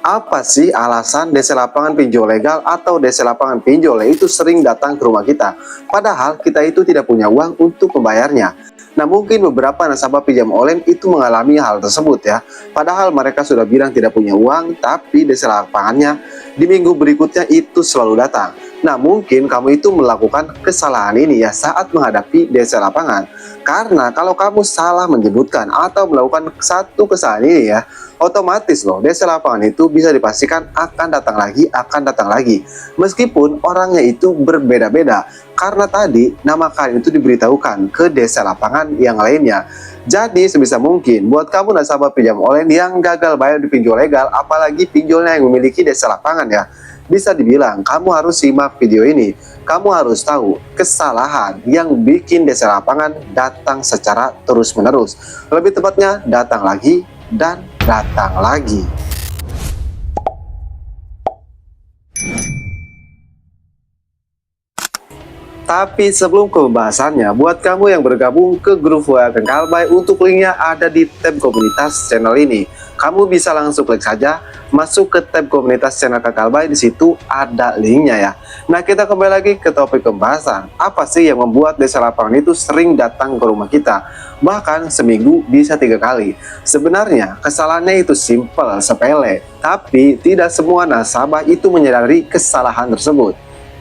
Apa sih alasan DC lapangan pinjol legal atau DC lapangan pinjol itu sering datang ke rumah kita? Padahal kita itu tidak punya uang untuk membayarnya. Nah, mungkin beberapa nasabah pinjam online itu mengalami hal tersebut ya. Padahal mereka sudah bilang tidak punya uang, tapi DC lapangannya di minggu berikutnya itu selalu datang. Nah, mungkin kamu itu melakukan kesalahan ini ya saat menghadapi DC lapangan. Karena kalau kamu salah menyebutkan atau melakukan satu kesalahan ini ya, otomatis loh DC lapangan itu bisa dipastikan akan datang lagi. Meskipun orangnya itu berbeda-beda, karena tadi nama kalian itu diberitahukan ke DC lapangan yang lainnya. Jadi sebisa mungkin buat kamu nasabah pinjam online yang gagal bayar di pinjol legal, apalagi pinjolnya yang memiliki DC lapangan ya, bisa dibilang kamu harus simak video ini. Kamu harus tahu kesalahan yang bikin DC lapangan datang secara terus-menerus. Lebih tepatnya datang lagi dan datang lagi. Tapi sebelum ke pembahasannya, buat kamu yang bergabung ke grup WA Kang Kalbay, untuk linknya ada di tab komunitas channel ini. Kamu bisa langsung klik saja, masuk ke tab komunitas channel Kang Kalbay, di situ ada linknya ya. Nah, kita kembali lagi ke topik pembahasan. Apa sih yang membuat DC lapangan itu sering datang ke rumah kita? Bahkan seminggu bisa 3 kali. Sebenarnya kesalahannya itu simple, sepele. Tapi tidak semua nasabah itu menyadari kesalahan tersebut.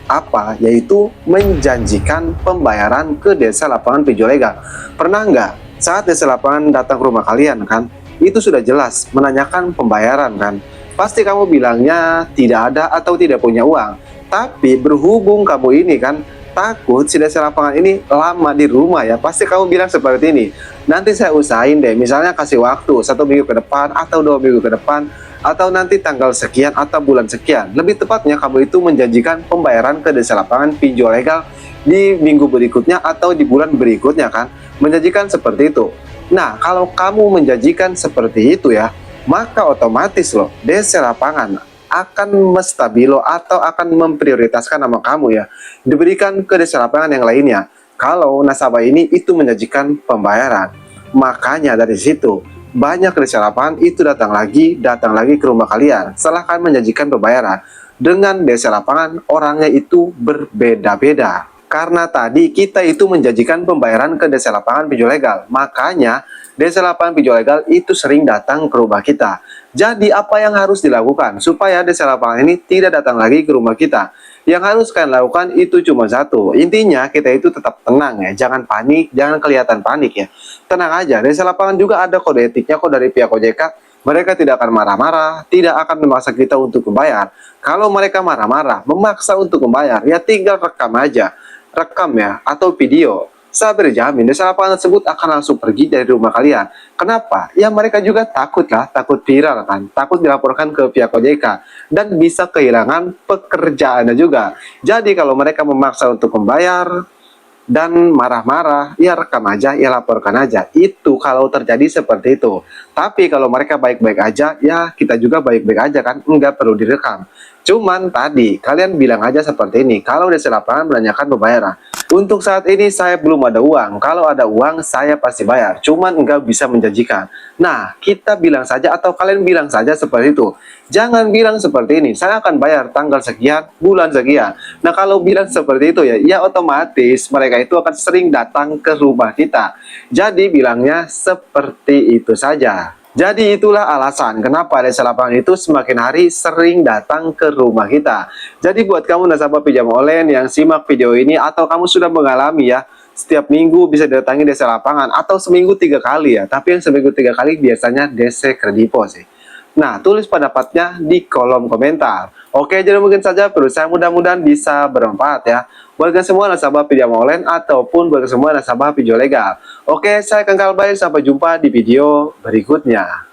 Apa? Yaitu menjanjikan pembayaran ke DC lapangan pinjol legal. Pernah nggak saat DC lapangan datang ke rumah kalian kan, itu sudah jelas menanyakan pembayaran kan? Pasti kamu bilangnya tidak ada atau tidak punya uang. Tapi berhubung kamu ini kan takut si DC lapangan ini lama di rumah ya, pasti kamu bilang seperti ini, nanti saya usahain deh, misalnya kasih waktu 1 minggu ke depan atau 2 minggu ke depan, atau nanti tanggal sekian atau bulan sekian. Lebih tepatnya kamu itu menjanjikan pembayaran ke DC lapangan pinjol legal di minggu berikutnya atau di bulan berikutnya kan, menjanjikan seperti itu. Nah, kalau kamu menjanjikan seperti itu ya, maka otomatis loh DC lapangan akan mestabilo atau akan memprioritaskan nama kamu ya, diberikan ke DC lapangan yang lainnya kalau nasabah ini itu menjanjikan pembayaran. Makanya dari situ banyak DC lapangan itu datang lagi ke rumah kalian setelah kalian menjanjikan pembayaran. Dengan DC lapangan orangnya itu berbeda-beda, karena tadi kita itu menjanjikan pembayaran ke DC lapangan pinjol legal, makanya DC lapangan pinjol legal itu sering datang ke rumah kita. Jadi apa yang harus dilakukan supaya DC lapangan ini tidak datang lagi ke rumah kita? Yang harus kalian lakukan itu cuma satu. Intinya kita itu tetap tenang ya, jangan panik, jangan kelihatan panik ya. Tenang aja, DC lapangan juga ada kode etiknya kok dari pihak OJK. Mereka tidak akan marah-marah, tidak akan memaksa kita untuk membayar. Kalau mereka marah-marah, memaksa untuk membayar, ya tinggal rekam aja. Rekam ya, atau video. Saya berjamin DC lapangan tersebut akan langsung pergi dari rumah kalian. Kenapa? Ya mereka juga takut lah, takut viral kan, takut dilaporkan ke pihak OJK dan bisa kehilangan pekerjaannya juga. Jadi kalau mereka memaksa untuk membayar dan marah-marah, ya rekam aja, ya laporkan aja. Itu kalau terjadi seperti itu. Tapi kalau mereka baik-baik aja, ya kita juga baik-baik aja kan, nggak perlu direkam. Cuman tadi kalian bilang aja seperti ini, kalau DC lapangan menanyakan pembayaran. Untuk saat ini saya belum ada uang, kalau ada uang saya pasti bayar, cuman nggak bisa menjanjikan. Nah, kita bilang saja atau kalian bilang saja seperti itu. Jangan bilang seperti ini, saya akan bayar tanggal sekian, bulan sekian. Nah, kalau bilang seperti itu ya otomatis mereka itu akan sering datang ke rumah kita. Jadi bilangnya seperti itu saja. Jadi itulah alasan kenapa DC lapangan itu semakin hari sering datang ke rumah kita. Jadi buat kamu nasabah pinjam online yang simak video ini atau kamu sudah mengalami ya, setiap minggu bisa didatangi DC lapangan atau seminggu 3 kali ya. Tapi yang seminggu 3 kali biasanya DC Kredipo sih. Nah, tulis pendapatnya di kolom komentar. Oke, jadi mungkin saja perlu saya mudah-mudahan bisa bermanfaat ya. Buat semua nasabah pinjam online ataupun buat semua nasabah pinjol legal. Oke, saya Kang Kalbay, sampai jumpa di video berikutnya.